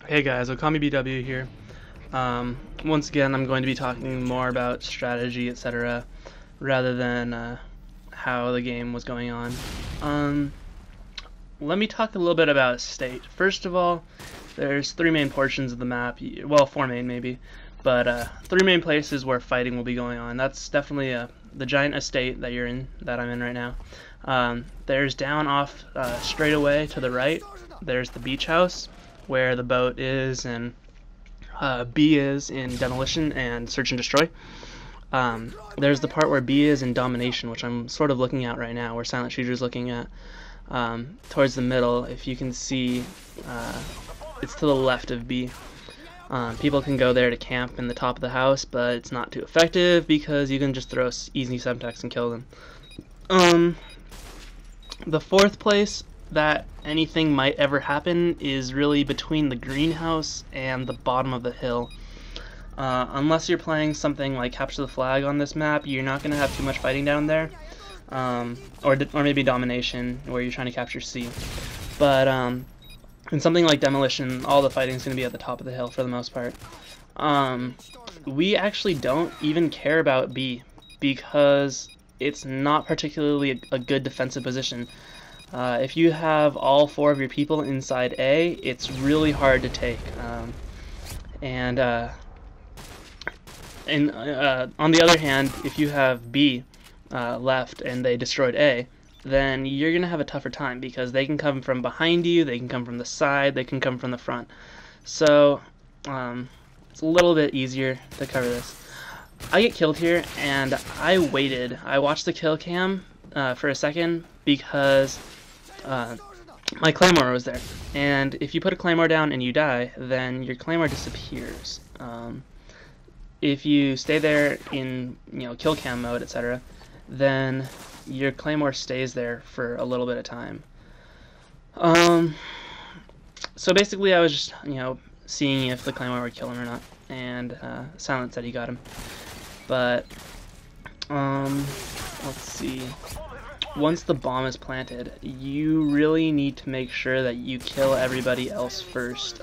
Hey guys, OkamiBW here. Once again, I'm going to be talking more about strategy, etc., rather than how the game was going on. Let me talk a little bit about state. First of all, there's three main portions of the map. Well, four main maybe, but three main places where fighting will be going on. That's definitely the giant estate that I'm in right now. There's down off straight away to the right. There's the beach house, where the boat is, and B is in Demolition and Search and Destroy. There's the part where B is in Domination, which I'm sort of looking at right now, where Silent Shooter's looking at. Towards the middle, if you can see, it's to the left of B. People can go there to camp in the top of the house, but it's not too effective because you can just throw easy subtext and kill them. The fourth place that anything might ever happen is really between the greenhouse and the bottom of the hill. Unless you're playing something like Capture the Flag on this map, you're not going to have too much fighting down there. Or maybe Domination, where you're trying to capture C. But in something like Demolition, all the fighting is going to be at the top of the hill for the most part. We actually don't even care about B, because it's not particularly a good defensive position. If you have all four of your people inside A, it's really hard to take. On the other hand, if you have B left and they destroyed A, then you're going to have a tougher time, because they can come from behind you, they can come from the side, they can come from the front. So it's a little bit easier to cover this. I get killed here, and I waited. I watched the kill cam for a second, because my Claymore was there, and if you put a Claymore down and you die, then your Claymore disappears. If you stay there in kill cam mode, etc., then your Claymore stays there for a little bit of time. So basically, I was just seeing if the Claymore would kill him or not, and Silent said he got him. But let's see. Once the bomb is planted, you really need to make sure that you kill everybody else first.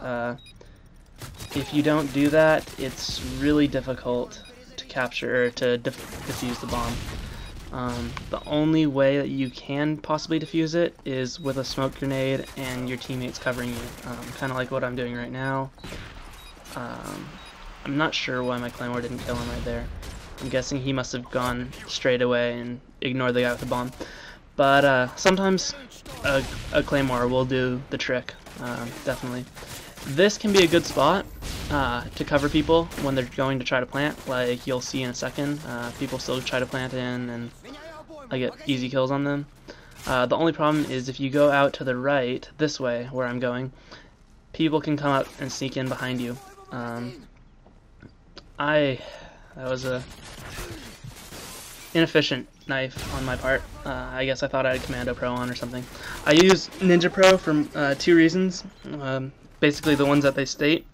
If you don't do that, it's really difficult to capture or to defuse the bomb. The only way that you can possibly defuse it is with a smoke grenade and your teammates covering you, kind of like what I'm doing right now. I'm not sure why my Claymore didn't kill him right there. I'm guessing he must have gone straight away and ignored the guy with the bomb. But sometimes a Claymore will do the trick, definitely. This can be a good spot to cover people when they're going to try to plant, like you'll see in a second. People still try to plant in, and I get easy kills on them. The only problem is if you go out to the right, this way, where I'm going, people can come up and sneak in behind you. That was a inefficient knife on my part. I guess I thought I had Commando Pro on or something. I use Ninja Pro for two reasons. Basically the ones that they state,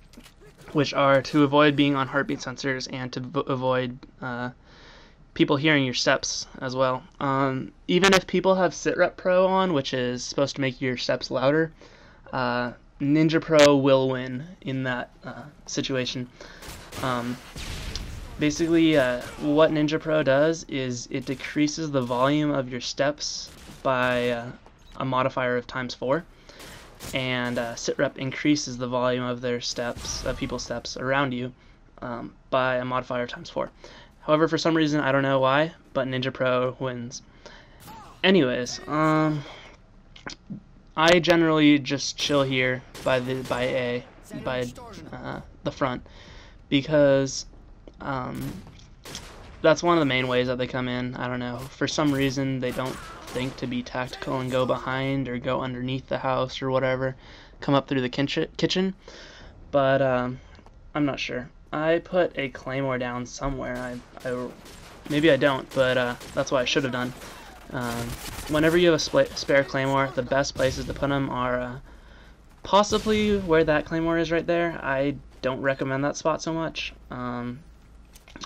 which are to avoid being on heartbeat sensors and to avoid people hearing your steps as well. Even if people have Sitrep Pro on, which is supposed to make your steps louder, Ninja Pro will win in that situation. Basically, what Ninja Pro does is it decreases the volume of your steps by a modifier of ×4, and Sitrep increases the volume of their steps, people's steps around you, by a modifier ×4. However, for some reason, I don't know why, but Ninja Pro wins. Anyways, I generally just chill here by the front, because that's one of the main ways that they come in. I don't know, for some reason they don't think to be tactical and go behind or go underneath the house or whatever, come up through the kitchen, but I'm not sure. I put a Claymore down somewhere. Maybe I don't, but that's what I should have done. Whenever you have a spare Claymore, the best places to put them are possibly where that Claymore is right there. I don't recommend that spot so much.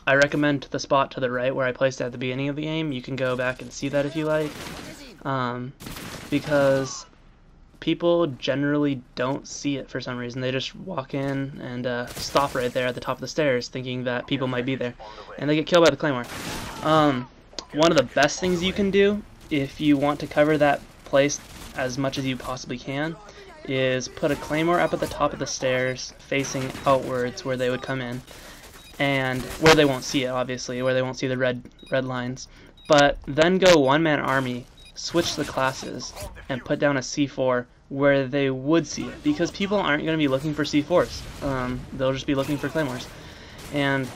I recommend the spot to the right where I placed it at the beginning of the game. You can go back and see that if you like, because people generally don't see it for some reason. They just walk in and stop right there at the top of the stairs thinking that people might be there, and they get killed by the Claymore. One of the best things you can do if you want to cover that place as much as you possibly can is put a Claymore up at the top of the stairs facing outwards where they would come in, and where they won't see it, obviously, where they won't see the red lines. But then go one-man army, switch the classes, and put down a C4 where they would see it, because people aren't going to be looking for C4s. They'll just be looking for Claymores. And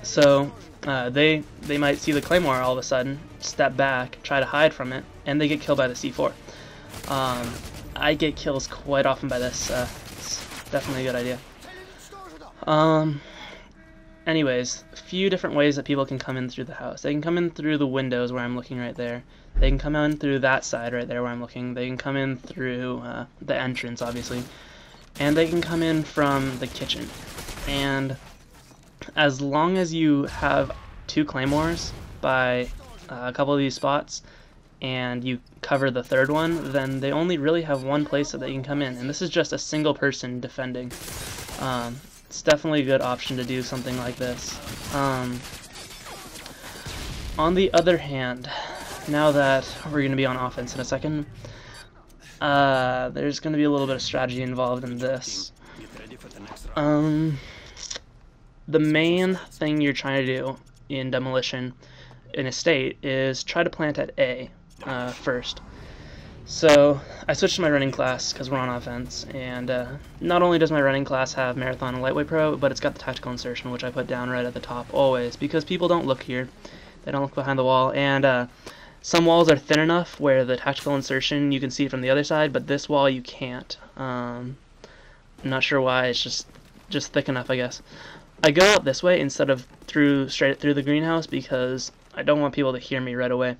so they might see the Claymore all of a sudden, step back, try to hide from it, and they get killed by the C4. I get kills quite often by this. It's definitely a good idea. Anyways, a few different ways that people can come in through the house. They can come in through the windows where I'm looking right there. They can come in through that side right there where I'm looking. They can come in through the entrance, obviously. And they can come in from the kitchen. And as long as you have 2 Claymores by a couple of these spots, and you cover the third one, then they only really have one place that they can come in. And this is just a single person defending. It's definitely a good option to do something like this. On the other hand, now that we're going to be on offense in a second, there's going to be a little bit of strategy involved in this. The main thing you're trying to do in Demolition in a state is try to plant at A first. So I switched to my running class because we're on offense, and not only does my running class have Marathon and Lightweight Pro, but it's got the tactical insertion, which I put down right at the top always, because people don't look here. They don't look behind the wall, and some walls are thin enough where the tactical insertion you can see it from the other side, but this wall you can't. I'm not sure why, it's just thick enough, I guess. I go out this way instead of straight through the greenhouse because I don't want people to hear me right away.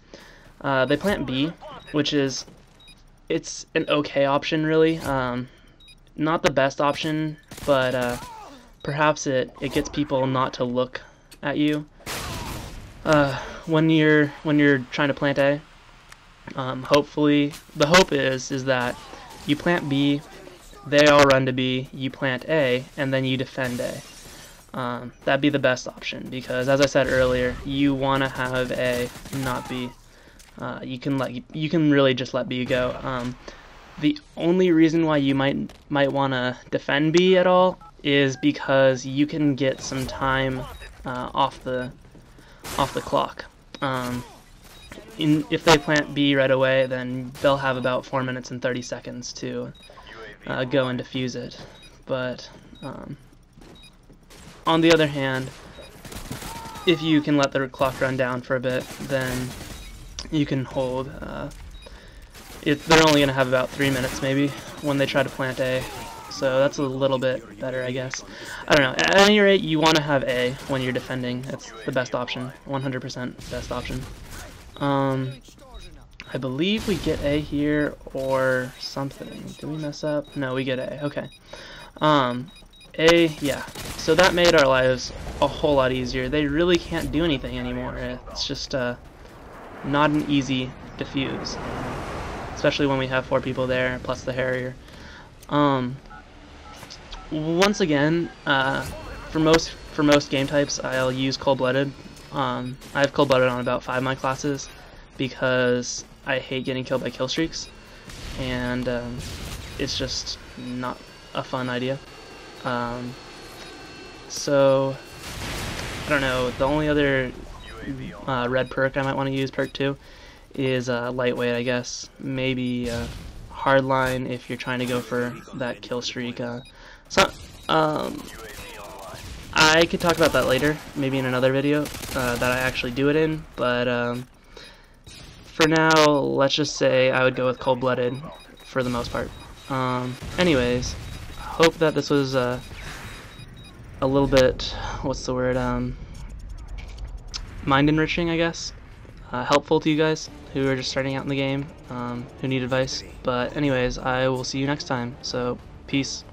They plant B, which is, it's an okay option really. Not the best option, but perhaps it gets people not to look at you when you're trying to plant A. Hopefully, the hope is that you plant B, they all run to B, you plant A, and then you defend A. That'd be the best option, because as I said earlier, you want to have A, not B. You can really just let B go. The only reason why you might want to defend B at all is because you can get some time off the clock. If they plant B right away, then they'll have about 4 minutes and 30 seconds to go and defuse it. But on the other hand, if you can let the clock run down for a bit, then you can hold. They're only going to have about 3 minutes maybe when they try to plant A, so that's a little bit better, I guess. I don't know. At any rate, you want to have A when you're defending. That's the best option, 100% best option. I believe we get A here or something. Did we mess up? No, we get A. Okay. A, yeah. So that made our lives a whole lot easier. They really can't do anything anymore. It's just not an easy defuse, especially when we have 4 people there plus the Harrier. Once again, for most game types, I'll use cold-blooded. I have cold-blooded on about 5 of my classes because I hate getting killed by kill streaks, and it's just not a fun idea. So I don't know. The only other red perk I might want to use, perk 2, is lightweight, I guess. Maybe hardline if you're trying to go for that kill streak. I could talk about that later, maybe in another video that I actually do it in, but for now, let's just say I would go with cold-blooded for the most part. Anyways, hope that this was a little bit, what's the word, mind-enriching, I guess. Helpful to you guys who are just starting out in the game, who need advice. But anyways, I will see you next time, so peace.